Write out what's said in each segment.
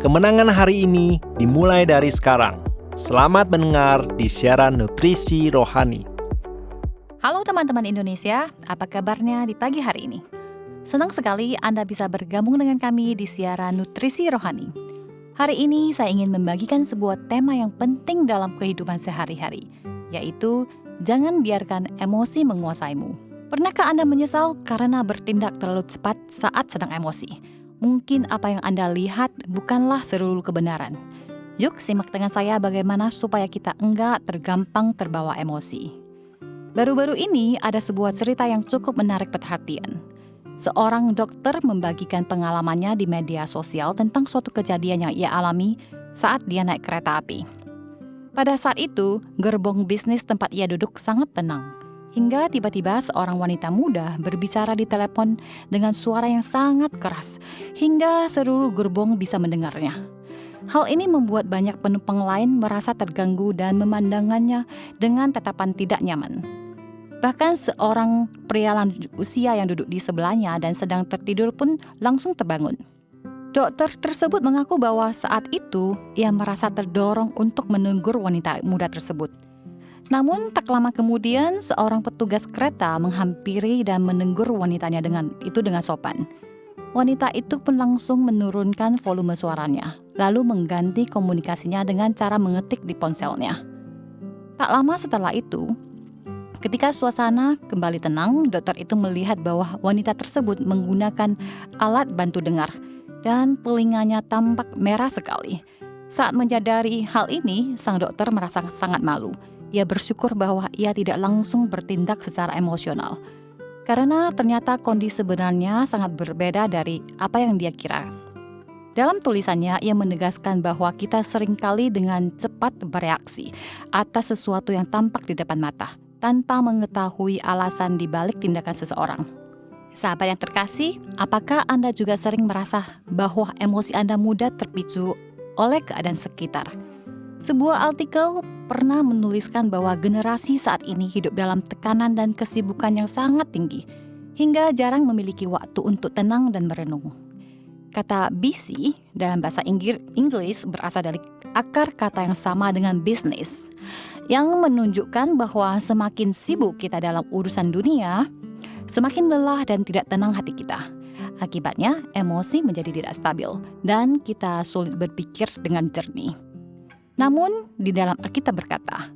Kemenangan hari ini dimulai dari sekarang. Selamat mendengar di siaran Nutrisi Rohani. Halo teman-teman Indonesia, apa kabarnya di pagi hari ini? Senang sekali Anda bisa bergabung dengan kami di siaran Nutrisi Rohani. Hari ini saya ingin membagikan sebuah tema yang penting dalam kehidupan sehari-hari, yaitu jangan biarkan emosi menguasaimu. Pernahkah Anda menyesal karena bertindak terlalu cepat saat sedang emosi? Mungkin apa yang Anda lihat bukanlah seluruh kebenaran. Yuk simak dengan saya bagaimana supaya kita enggak tergampang terbawa emosi. Baru-baru ini ada sebuah cerita yang cukup menarik perhatian. Seorang dokter membagikan pengalamannya di media sosial tentang suatu kejadian yang ia alami saat dia naik kereta api. Pada saat itu, gerbong bisnis tempat ia duduk sangat tenang. Hingga tiba-tiba seorang wanita muda berbicara di telepon dengan suara yang sangat keras, hingga seluruh gerbong bisa mendengarnya. Hal ini membuat banyak penumpang lain merasa terganggu dan memandangannya dengan tatapan tidak nyaman. Bahkan seorang pria lanjut usia yang duduk di sebelahnya dan sedang tertidur pun langsung terbangun. Dokter tersebut mengaku bahwa saat itu ia merasa terdorong untuk menegur wanita muda tersebut. Namun tak lama kemudian seorang petugas kereta menghampiri dan menegur wanitanya dengan sopan. Wanita itu pun langsung menurunkan volume suaranya, lalu mengganti komunikasinya dengan cara mengetik di ponselnya. Tak lama setelah itu, ketika suasana kembali tenang, dokter itu melihat bahwa wanita tersebut menggunakan alat bantu dengar dan telinganya tampak merah sekali. Saat menyadari hal ini, sang dokter merasa sangat malu. Ia bersyukur bahwa ia tidak langsung bertindak secara emosional. Karena ternyata kondisi sebenarnya sangat berbeda dari apa yang dia kira. Dalam tulisannya, ia menegaskan bahwa kita seringkali dengan cepat bereaksi atas sesuatu yang tampak di depan mata, tanpa mengetahui alasan di balik tindakan seseorang. Sahabat yang terkasih, apakah Anda juga sering merasa bahwa emosi Anda mudah terpicu oleh keadaan sekitar? Sebuah artikel pernah menuliskan bahwa generasi saat ini hidup dalam tekanan dan kesibukan yang sangat tinggi, hingga jarang memiliki waktu untuk tenang dan merenung. Kata busy dalam bahasa Inggris berasal dari akar kata yang sama dengan business, yang menunjukkan bahwa semakin sibuk kita dalam urusan dunia, semakin lelah dan tidak tenang hati kita. Akibatnya, emosi menjadi tidak stabil dan kita sulit berpikir dengan jernih. Namun, di dalam Alkitab berkata,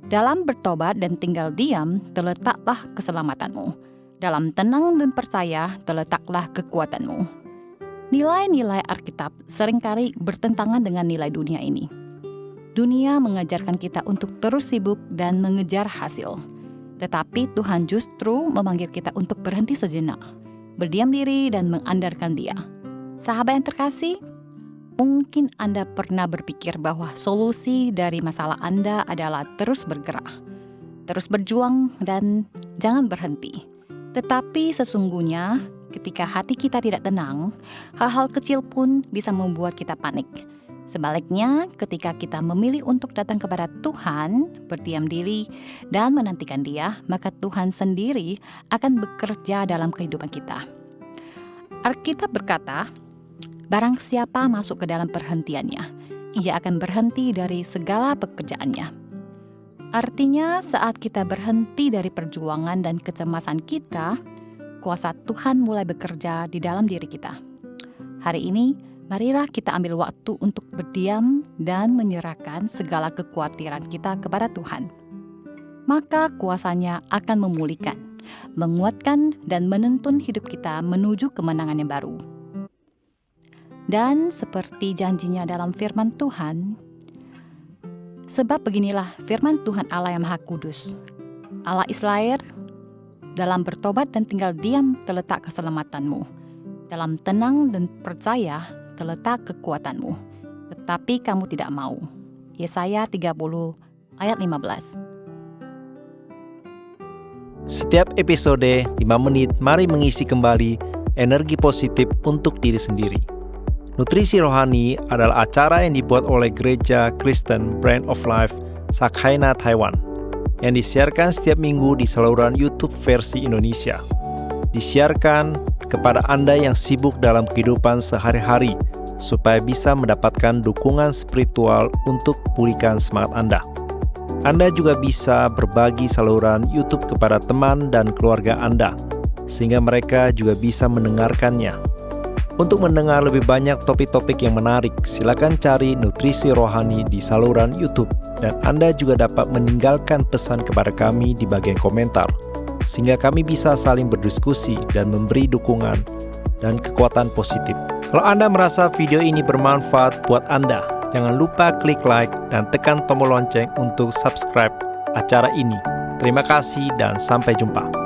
dalam bertobat dan tinggal diam, terletaklah keselamatanmu. Dalam tenang dan percaya, terletaklah kekuatanmu. Nilai-nilai Alkitab seringkali bertentangan dengan nilai dunia ini. Dunia mengajarkan kita untuk terus sibuk dan mengejar hasil. Tetapi Tuhan justru memanggil kita untuk berhenti sejenak, berdiam diri dan mengandalkan Dia. Sahabat yang terkasih, mungkin Anda pernah berpikir bahwa solusi dari masalah Anda adalah terus bergerak, terus berjuang, dan jangan berhenti. Tetapi sesungguhnya, ketika hati kita tidak tenang, hal-hal kecil pun bisa membuat kita panik. Sebaliknya, ketika kita memilih untuk datang kepada Tuhan, berdiam diri, dan menantikan Dia, maka Tuhan sendiri akan bekerja dalam kehidupan kita. Alkitab berkata, barang siapa masuk ke dalam perhentiannya, ia akan berhenti dari segala pekerjaannya. Artinya saat kita berhenti dari perjuangan dan kecemasan kita, kuasa Tuhan mulai bekerja di dalam diri kita. Hari ini, marilah kita ambil waktu untuk berdiam dan menyerahkan segala kekhawatiran kita kepada Tuhan. Maka kuasanya akan memulihkan, menguatkan, dan menuntun hidup kita menuju kemenangan yang baru. Dan seperti janjinya dalam firman Tuhan, sebab beginilah firman Tuhan Allah yang Maha Kudus, Allah Israel, dalam bertobat dan tinggal diam terletak keselamatanmu, dalam tenang dan percaya terletak kekuatanmu, tetapi kamu tidak mau. Yesaya 30 ayat 15. Setiap episode 5 menit, mari mengisi kembali energi positif untuk diri sendiri. Nutrisi Rohani adalah acara yang dibuat oleh Gereja Kristen Brand of Life Sakhaina Taiwan yang disiarkan setiap minggu di saluran YouTube versi Indonesia. Disiarkan kepada Anda yang sibuk dalam kehidupan sehari-hari supaya bisa mendapatkan dukungan spiritual untuk pulihkan semangat Anda. Anda juga bisa berbagi saluran YouTube kepada teman dan keluarga Anda, sehingga mereka juga bisa mendengarkannya. Untuk mendengar lebih banyak topik-topik yang menarik, silakan cari Nutrisi Rohani di saluran YouTube, dan Anda juga dapat meninggalkan pesan kepada kami di bagian komentar, sehingga kami bisa saling berdiskusi dan memberi dukungan dan kekuatan positif. Kalau Anda merasa video ini bermanfaat buat Anda, jangan lupa klik like dan tekan tombol lonceng untuk subscribe acara ini. Terima kasih dan sampai jumpa.